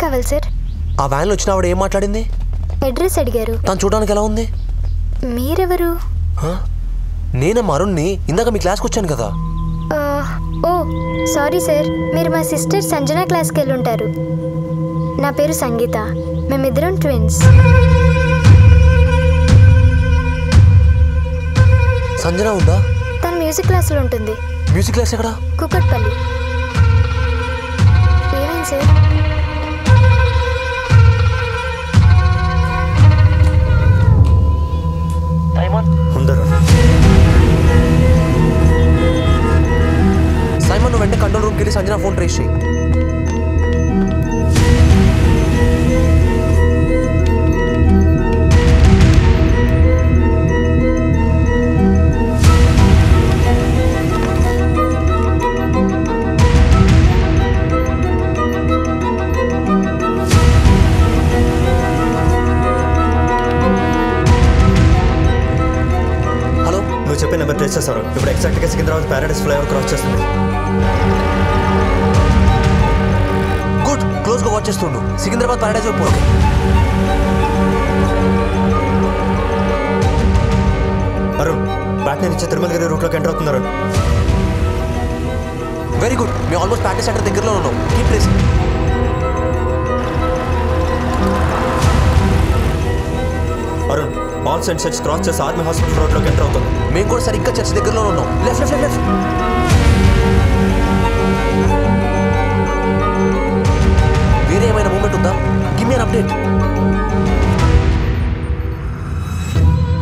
కావాలి సార్? ఆ వ్యాన్లో వచ్చిన ఆవిడ ఏం మాట్లాడింది? అడ్రస్ అడిగారు. తను చూడడానికి ఎలా ఉంది? మీరెవరు? నేనమ్మా అరుణ్ని. ఇందాక మీ క్లాస్కి వచ్చాను కదా. ఓ సారీ సార్, మీరు మా సిస్టర్ సంజన క్లాస్కి వెళ్ళి ఉంటారు. నా పేరు సంగీత, మేమిద్దరం ట్విన్స్. సంజన ఉందా? తను మ్యూజిక్ క్లాస్లో ఉంటుంది. మ్యూజిక్ క్లాస్ ఎక్కడ? కుకట్పల్లి. ఏమైంది సార్? సైమన్ నువ్వు వెంటనే కంట్రోల్ రూమ్కి వెళ్ళి సంజన ఫోన్ ట్రేస్ చేయి. చెప్పే నెంబర్ ట్రేస్ చేస్తారు. ఇప్పుడు ఎగ్జాక్ట్గా సికింద్రాబాద్ ప్యారడైస్ ఫ్లైఓవర్ క్రాస్ చేస్తుంది. గుడ్, క్లోజ్గా వాచ్ చేస్తుండు. సికింద్రాబాద్ ప్యారడైస్ వైపు. అరుణ్, బ్యాట్నీ నుంచి తిరుమలగిరి రూట్లోకి ఎంటర్ అవుతున్నారు. వెరీ గుడ్, మేము ఆల్మోస్ట్ ప్రాక్టీస్ సెంటర్ దగ్గరలో ఉన్నాం. Keep tracing. అరుణ్, ఆల్ సైడ్ సెట్స్ క్రాస్ చేసి ఆర్మీ హాస్పిటల్ రోడ్లోకి ఎంటర్ అవుతుంది. మేము కూడా సరిగ్గా చర్చ్ దగ్గరలో ఉన్నాం. Left left left. వేరే ఏమైనా మూమెంట్ ఉందా? Give me an update.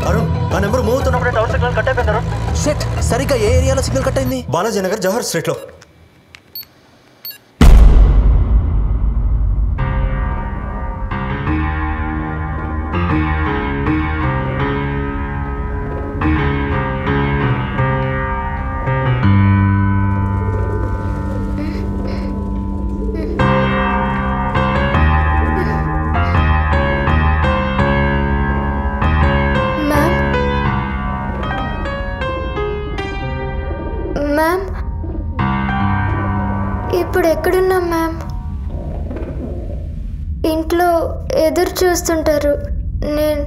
Arun, ఆ నెంబర్ మూవ్ అవుతున్నప్పుడే టవర్ సిగ్నల్ కట్ అయిపోయింది. అరుణ్, షెట్, సరిగ్గా ఏ ఏరియాలో సిగ్నల్ కట్ అయింది? బాలాజీ నగర్ జవహర్ స్ట్రీట్లో. మ్యామ్, ఇప్పుడు ఎక్కడున్నాం మ్యామ్? ఇంట్లో ఎదురు చూస్తుంటారు. నేను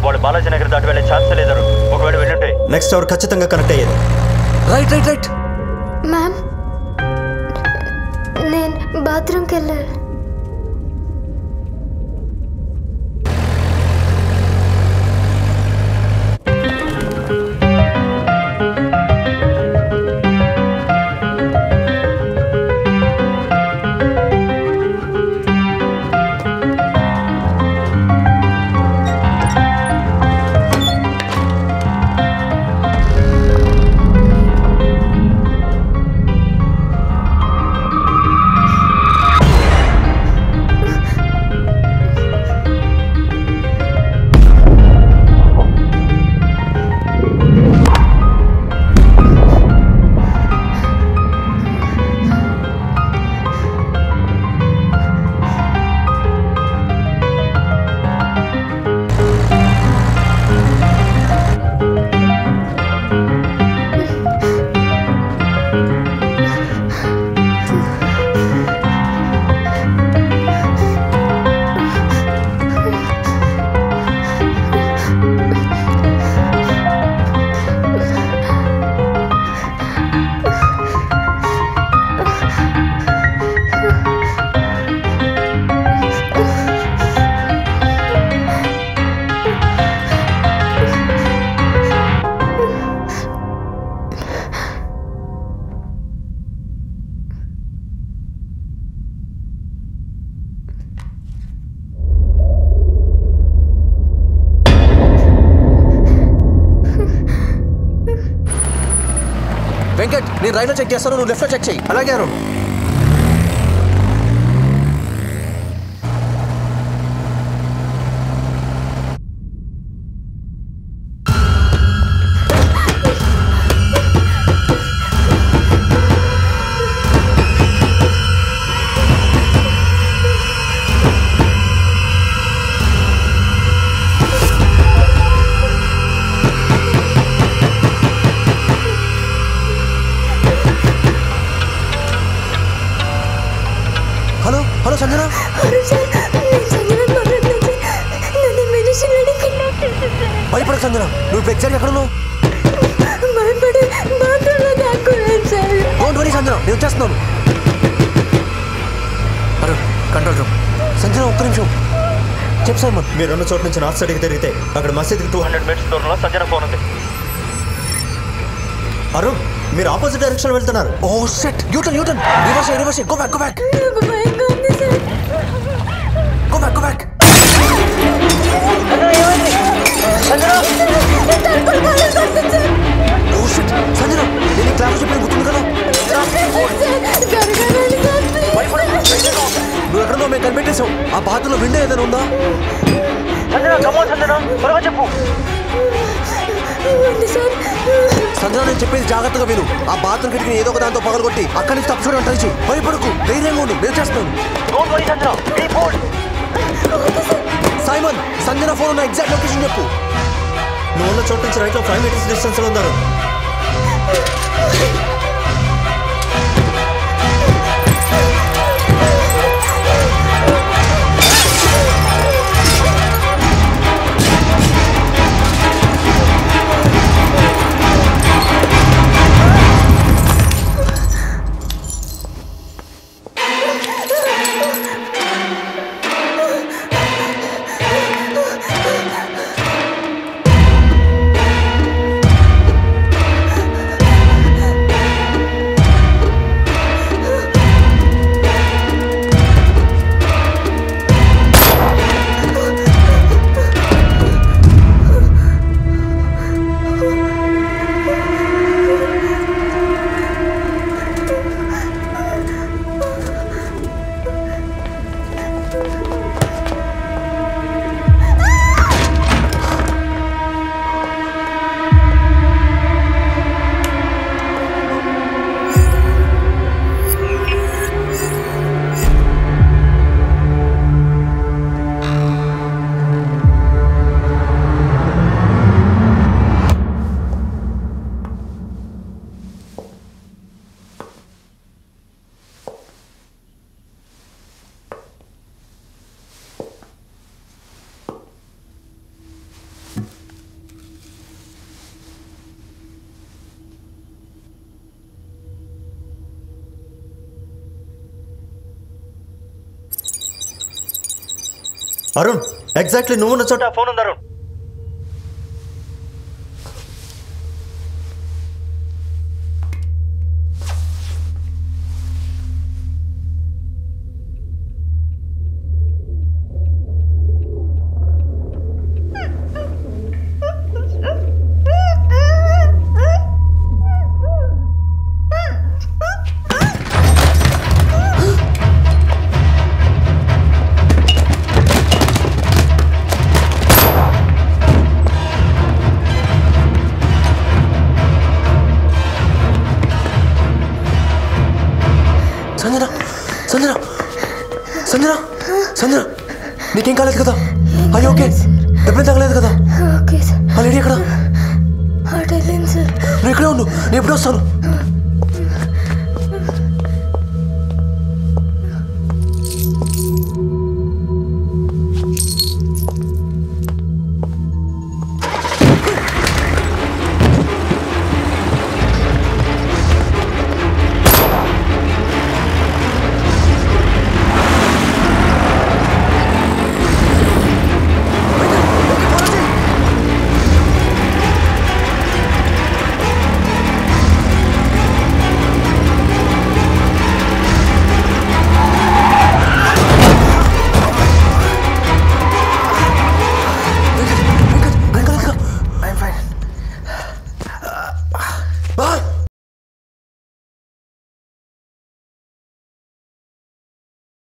వాడు బాలాజీ నగర్ దాటి వెళ్ళే ఛాన్స్ లేదు. ఒకవేళ వెళ్ళుంటే నెక్స్ట్ అవర్ ఖచ్చితంగా కనెక్ట్ అయ్యేది. Right right right. మ్యామ్, నేను బాత్రూమ్కి వెళ్ళాలి. వెంకట్, నేను రైట్లో చెక్ చేస్తాను, నువ్వు లెఫ్ట్లో చెక్ చేయి. అలాగే అరుణ్. భయపడకు సంజన, నువ్వు ఇప్పుడు ఎగ్జాక్ట్ ఎక్కడ ఉన్నావు? డోంట్ వరీ సంజన, నేను వచ్చేస్తున్నాను. అరే కంట్రోల్ రూమ్. సంజన ఒక్క నిమిషం చెప్పు సైమన్. మీరున్న చోటు నుంచి నార్త్ సైడ్కి తిరిగితే అక్కడ మసీద్కి 200 మీటర్స్ దూరంలో సంజన ఫోన్ ఉంది. అరుణ్, మీరు ఆపోజిట్ డైరెక్షన్ వెళ్తున్నారు. Oh shit, U-turn reverse go back go back. Oh shit Sanjana, నేను ఈ క్లాస్ చెప్పిన గుర్తుంది కదా. నువ్వు ఎక్కడో మేము కనిపెట్టేశాం. ఆ బాత్రూంలో విండో ఏదైనా ఉందా? చెప్పు సంజన, నేను చెప్పేది జాగ్రత్తగా విను. ఆ బాత్రూమ్ కిటికీ ఏదో ఒక దాంతో పగలగొట్టి అక్కడి నుంచి తప్పుకోవడం ట్రై చేయి. భయపడకు, ధైర్యంగా ఉండు, నేను చేస్తాను. సైమన్, సంజన ఫోన్ ఉన్న ఎగ్జాక్ట్ లొకేషన్ చెప్పు. నువ్వు ఉన్న చోటు నుంచి రైట్లో 5 మీటర్స్ డిస్టెన్స్లో ఉన్నారు. అరుణ్, ఎగ్జాక్ట్లీ నువ్వు ఉన్న చోట ఫోన్ ఉంది అరుణ్. సంజన, నీకేం కాలేదు కదా? అయ్యో ఓకే, ఎప్పుడేం తగలేదు కదా? ఆ లేడీ ఎక్కడ? నువ్వు ఇక్కడే ఉండు, నేను ఎప్పుడే వస్తాను.